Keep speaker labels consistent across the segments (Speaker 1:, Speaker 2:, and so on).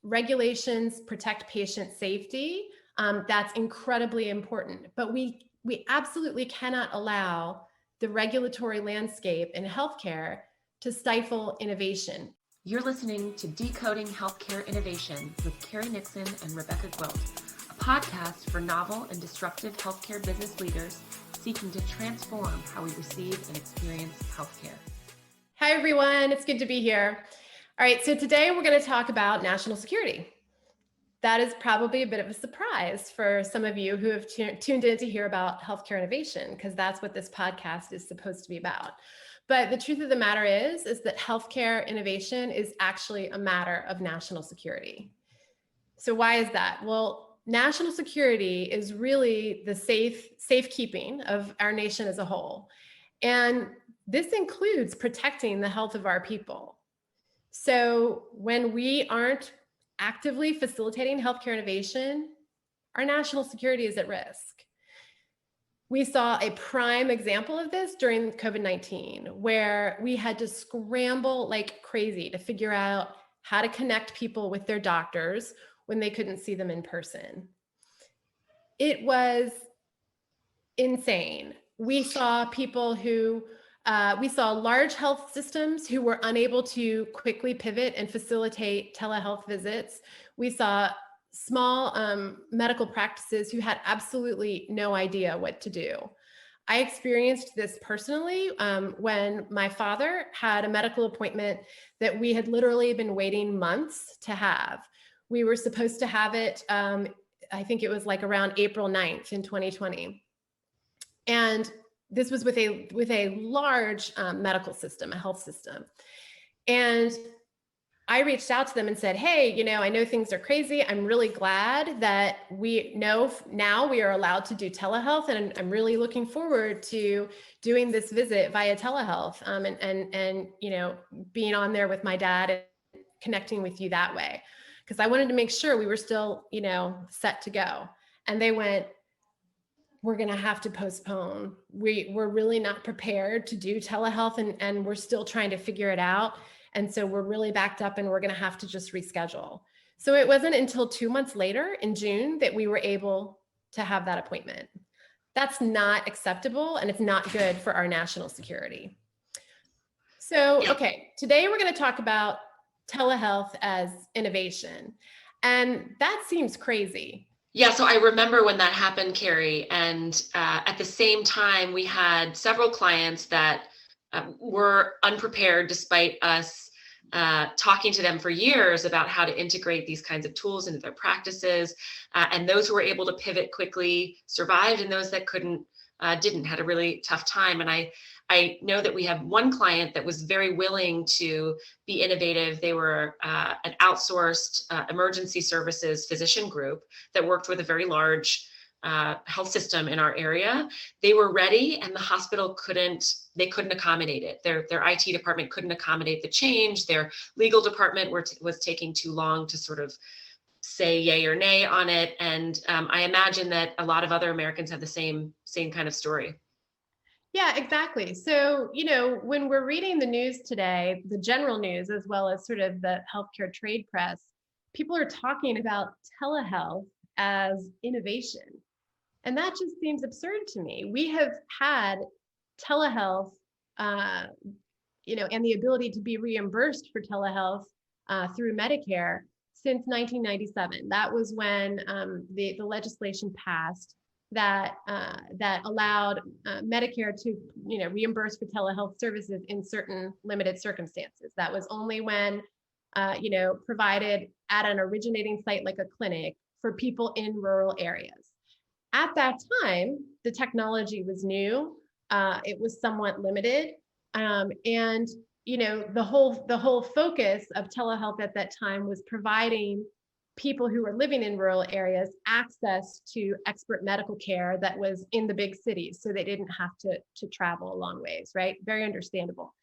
Speaker 1: regulations protect patient safety. That's incredibly important, but we absolutely cannot allow the regulatory landscape in healthcare to stifle innovation.
Speaker 2: You're listening to Decoding Healthcare Innovation with Carrie Nixon and Rebecca Gwilt, a podcast for novel and disruptive healthcare business leaders seeking to transform how we receive and experience healthcare.
Speaker 1: Hi, everyone. It's good to be here. All right, so today we're going to talk about national security. That is probably a bit of a surprise for some of you who have tuned in to hear about healthcare innovation, because that's what this podcast is supposed to be about. But the truth of the matter is that healthcare innovation is actually a matter of national security. So why is that? Well, national security is really the safekeeping of our nation as a whole. And this includes protecting the health of our people. So when we aren't actively facilitating healthcare innovation, our national security is at risk. We saw a prime example of this during COVID-19, where we had to scramble like crazy to figure out how to connect people with their doctors when they couldn't see them in person. It was insane. We saw people who we saw large health systems who were unable to quickly pivot and facilitate telehealth visits. We saw small medical practices who had absolutely no idea what to do. I experienced this personally when my father had a medical appointment that we had literally been waiting months to have. We were supposed to have it, I think it was like around April 9th in 2020. And this was with a large medical system, a health system. And I reached out to them and said, hey, I know things are crazy. I'm really glad that we know now we are allowed to do telehealth. And I'm really looking forward to doing this visit via telehealth and being on there with my dad and connecting with you that way. Because I wanted to make sure we were still, set to go. And they went, we're going to have to postpone. We're really not prepared to do telehealth and we're still trying to figure it out. And so we're really backed up and we're going to have to just reschedule. So it wasn't until 2 months later in June that we were able to have that appointment. That's not acceptable and it's not good for our national security. So, okay, today we're going to talk about telehealth as innovation. And that seems crazy.
Speaker 2: Yeah, so I remember when that happened, Carrie, and at the same time, we had several clients that were unprepared despite us talking to them for years about how to integrate these kinds of tools into their practices. And those who were able to pivot quickly survived, and those that couldn't didn't, had a really tough time. And I know that we have one client that was very willing to be innovative. They were an outsourced emergency services physician group that worked with a very large health system in our area. They were ready and the hospital couldn't accommodate it. Their IT department couldn't accommodate the change. Their legal department was taking too long to sort of say yay or nay on it. And I imagine that a lot of other Americans have the same kind of story.
Speaker 1: Yeah, exactly. So, when we're reading the news today, the general news, as well as sort of the healthcare trade press, people are talking about telehealth as innovation. And that just seems absurd to me. We have had telehealth, and the ability to be reimbursed for telehealth through Medicare since 1997. That was when the legislation passed that allowed Medicare to reimburse for telehealth services in certain limited circumstances. That was only when provided at an originating site like a clinic for people in rural areas. At that time, the technology was new. It was somewhat limited, and the whole focus of telehealth at that time was providing people who were living in rural areas access to expert medical care that was in the big cities, so they didn't have to travel a long ways, right? Very understandable.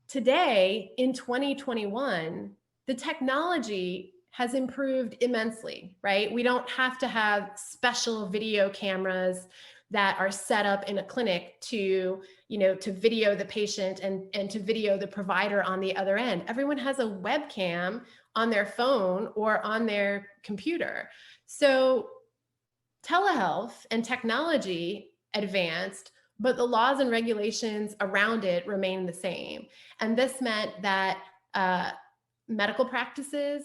Speaker 1: Today, in 2021, the technology has improved immensely, right? We don't have to have special video cameras that are set up in a clinic to video the patient and to video the provider on the other end. Everyone has a webcam on their phone or on their computer. So telehealth and technology advanced, but the laws and regulations around it remained the same. And this meant that medical practices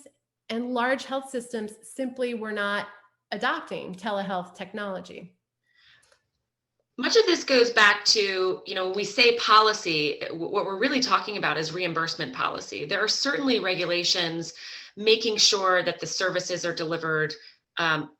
Speaker 1: and large health systems simply were not adopting telehealth technology.
Speaker 2: Much of this goes back to, when we say policy, what we're really talking about is reimbursement policy. There are certainly regulations making sure that the services are delivered in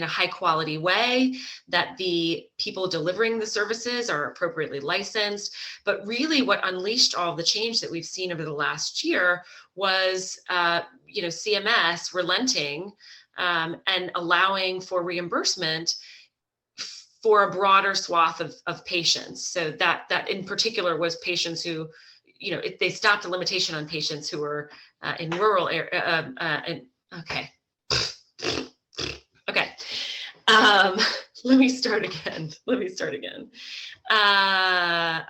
Speaker 2: a high quality way, that the people delivering the services are appropriately licensed. But really what unleashed all of the change that we've seen over the last year was, CMS relenting and allowing for reimbursement for a broader swath of patients. So that in particular was patients who, they stopped the limitation on patients who were in rural area. Okay. Let me start again.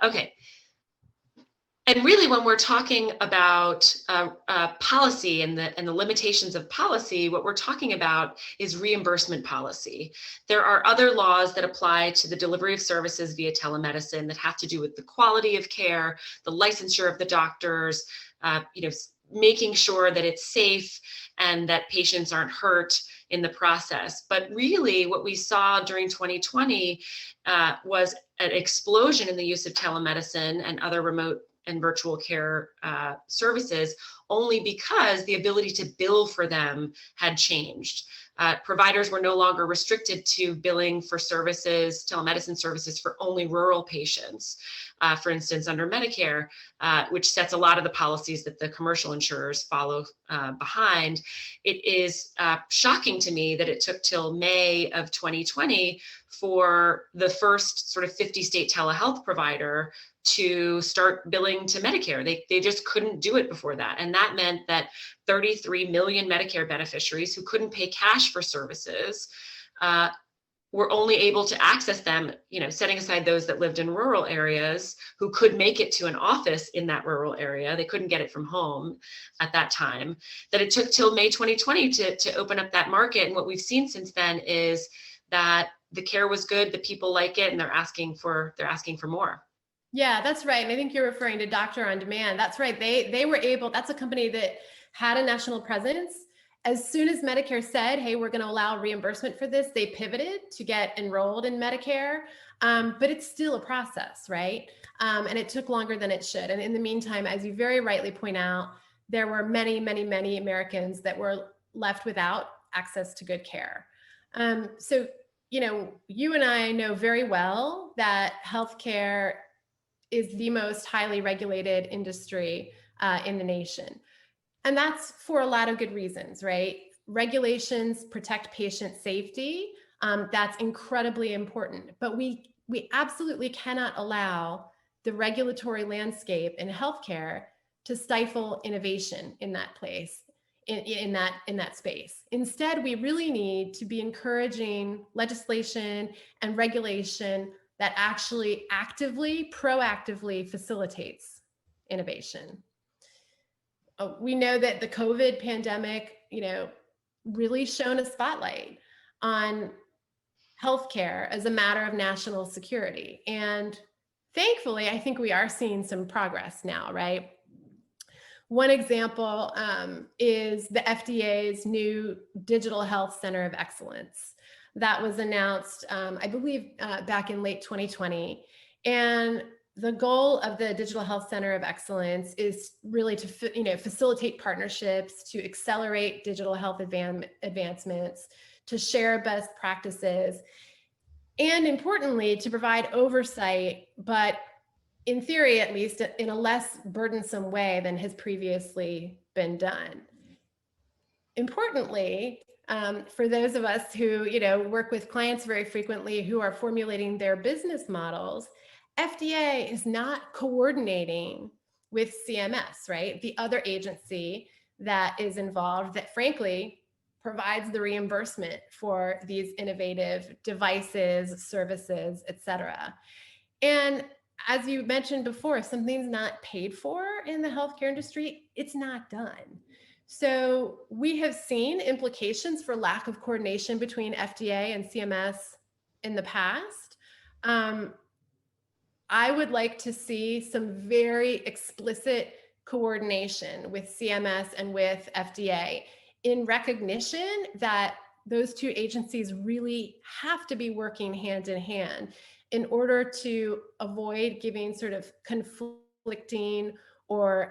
Speaker 2: Okay. And really, when we're talking about policy and the limitations of policy, what we're talking about is reimbursement policy. There are other laws that apply to the delivery of services via telemedicine that have to do with the quality of care, the licensure of the doctors, making sure that it's safe and that patients aren't hurt in the process. But really what we saw during 2020 was an explosion in the use of telemedicine and other remote and virtual care services, only because the ability to bill for them had changed. Providers were no longer restricted to billing for services, telemedicine services for only rural patients. For instance, under Medicare, which sets a lot of the policies that the commercial insurers follow behind. It is shocking to me that it took till May of 2020 for the first sort of 50-state telehealth provider to start billing to Medicare. They just couldn't do it before that. And that meant that 33 million Medicare beneficiaries who couldn't pay cash for services were only able to access them, setting aside those that lived in rural areas who could make it to an office in that rural area. They couldn't get it from home at that time. That it took till May 2020 to open up that market. And what we've seen since then is that the care was good, the people like it, and they're asking for more.
Speaker 1: Yeah, that's right. And I think you're referring to Doctor on Demand. That's right. They were able, that's a company that had a national presence. As soon as Medicare said, hey, we're going to allow reimbursement for this, they pivoted to get enrolled in Medicare. But it's still a process, right? And it took longer than it should. And in the meantime, as you very rightly point out, there were many, many, many Americans that were left without access to good care. So, you and I know very well that healthcare is the most highly regulated industry in the nation. And that's for a lot of good reasons, right? Regulations protect patient safety. That's incredibly important. But we absolutely cannot allow the regulatory landscape in healthcare to stifle innovation in that place, in that space. Instead, we really need to be encouraging legislation and regulation that actually proactively facilitates innovation. We know that the COVID pandemic, really shone a spotlight on healthcare as a matter of national security. And thankfully, I think we are seeing some progress now, right? One example is the FDA's new Digital Health Center of Excellence that was announced, I believe, back in late 2020. And the goal of the Digital Health Center of Excellence is really to facilitate partnerships, to accelerate digital health advancements, to share best practices, and importantly, to provide oversight, but in theory, at least, in a less burdensome way than has previously been done. Importantly, for those of us who work with clients very frequently who are formulating their business models, FDA is not coordinating with CMS, right? The other agency that is involved that frankly provides the reimbursement for these innovative devices, services, et cetera. And as you mentioned before, if something's not paid for in the healthcare industry, it's not done. So we have seen implications for lack of coordination between FDA and CMS in the past. I would like to see some very explicit coordination with CMS and with FDA in recognition that those two agencies really have to be working hand in hand in order to avoid giving sort of conflicting or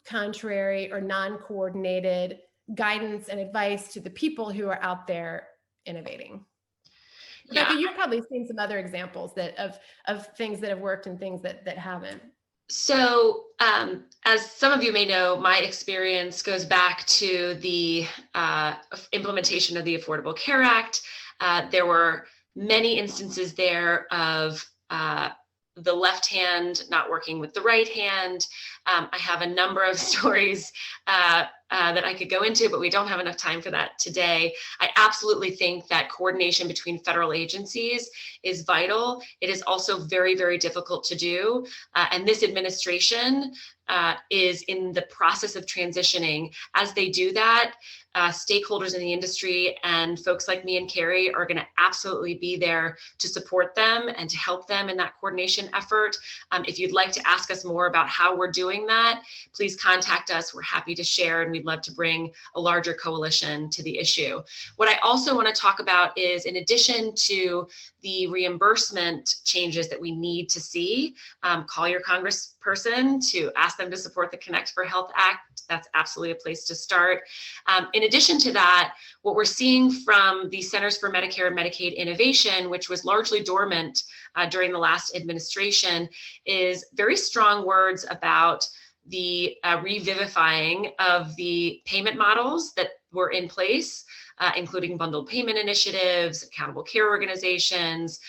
Speaker 1: contrary or non-coordinated guidance and advice to the people who are out there innovating. Rebecca,
Speaker 2: Yeah.
Speaker 1: you've probably seen some other examples of things that have worked and things that haven't.
Speaker 2: So, as some of you may know, my experience goes back to the implementation of the Affordable Care Act. There were many instances there of the left hand not working with the right hand. I have a number of stories that I could go into, but we don't have enough time for that today. I absolutely think that coordination between federal agencies is vital. It is also very, very difficult to do. And this administration is in the process of transitioning. As they do that, stakeholders in the industry and folks like me and Carrie are going to absolutely be there to support them and to help them in that coordination effort. If you'd like to ask us more about how we're doing that, please contact us. We're happy to share, and we'd love to bring a larger coalition to the issue. What I also want to talk about is, in addition to the reimbursement changes that we need to see, call your congressperson to ask them to support the Connect for Health Act. That's absolutely a place to start. In addition to that, what we're seeing from the Centers for Medicare and Medicaid Innovation, which was largely dormant during the last administration, is very strong words about the revivifying of the payment models that were in place, including bundled payment initiatives, accountable care organizations,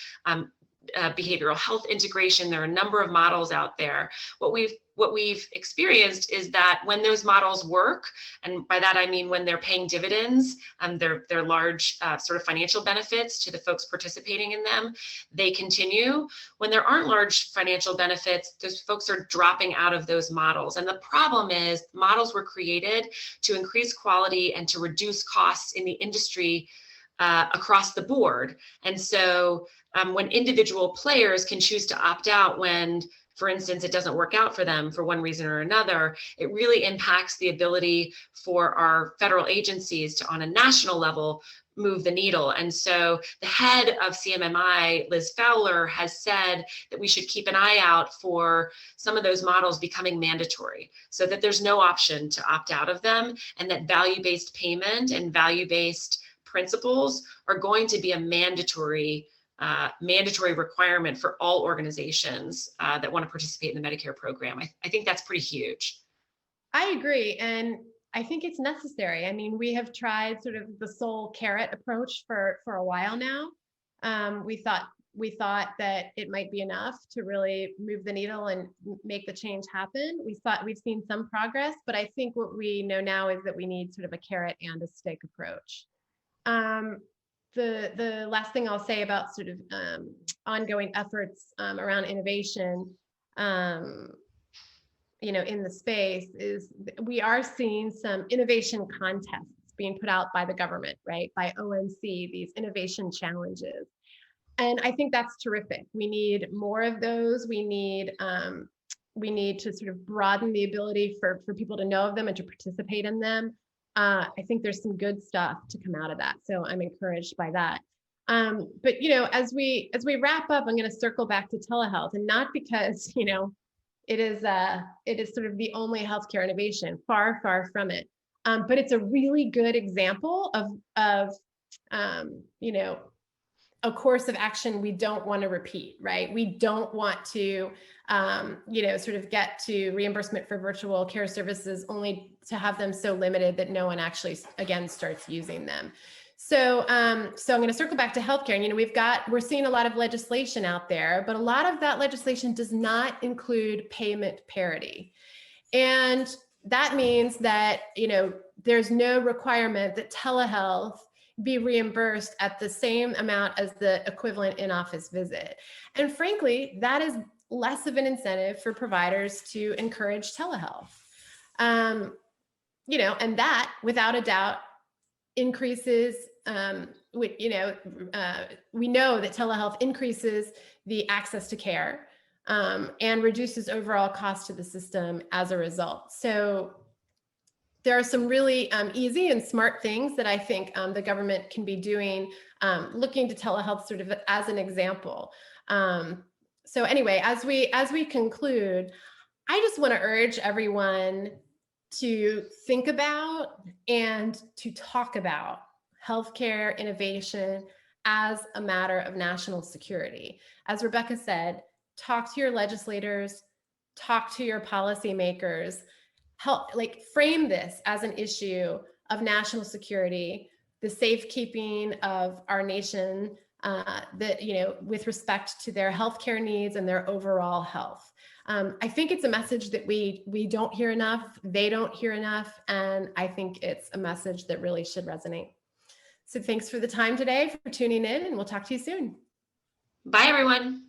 Speaker 2: behavioral health integration. There are a number of models out there. What we've experienced is that when those models work, and by that I mean when they're paying dividends, they're large sort of financial benefits to the folks participating in them, they continue. When there aren't large financial benefits, those folks are dropping out of those models. And the problem is models were created to increase quality and to reduce costs in the industry across the board. And so when individual players can choose to opt out when, for instance, it doesn't work out for them for one reason or another, it really impacts the ability for our federal agencies to, on a national level, move the needle. And so the head of CMMI, Liz Fowler, has said that we should keep an eye out for some of those models becoming mandatory so that there's no option to opt out of them, and that value-based payment and value-based principles are going to be a mandatory requirement for all organizations that want to participate in the Medicare program. I think that's pretty huge.
Speaker 1: I agree. And I think it's necessary. I mean, we have tried sort of the sole carrot approach for a while now. We thought that it might be enough to really move the needle and make the change happen. We've seen some progress, but I think what we know now is that we need sort of a carrot and a stick approach. The last thing I'll say about sort of ongoing efforts around innovation, in the space is we are seeing some innovation contests being put out by the government, right? By ONC, these innovation challenges. And I think that's terrific. We need more of those. We need to sort of broaden the ability for people to know of them and to participate in them. I think there's some good stuff to come out of that. So I'm encouraged by that. But as we wrap up, I'm going to circle back to telehealth, and not because, it is sort of the only healthcare innovation, far, far from it. But it's a really good example of a course of action we don't want to repeat, right? We don't want to, sort of get to reimbursement for virtual care services only to have them so limited that no one actually, again, starts using them. So I'm going to circle back to healthcare. And, we're seeing a lot of legislation out there, but a lot of that legislation does not include payment parity. And that means that, there's no requirement that telehealth be reimbursed at the same amount as the equivalent in-office visit. And frankly, that is less of an incentive for providers to encourage telehealth. And that, without a doubt, increases, we know that telehealth increases the access to care and reduces overall cost to the system as a result. So there are some really easy and smart things that I think the government can be doing, looking to telehealth sort of as an example. So anyway, as we conclude, I just want to urge everyone to think about and to talk about healthcare innovation as a matter of national security. As Rebecca said, talk to your legislators, talk to your policymakers, frame this as an issue of national security, the safekeeping of our nation, with respect to their healthcare needs and their overall health. I think it's a message that we don't hear enough, they don't hear enough, and I think it's a message that really should resonate. So thanks for the time today, for tuning in, and we'll talk to you soon.
Speaker 2: Bye, everyone.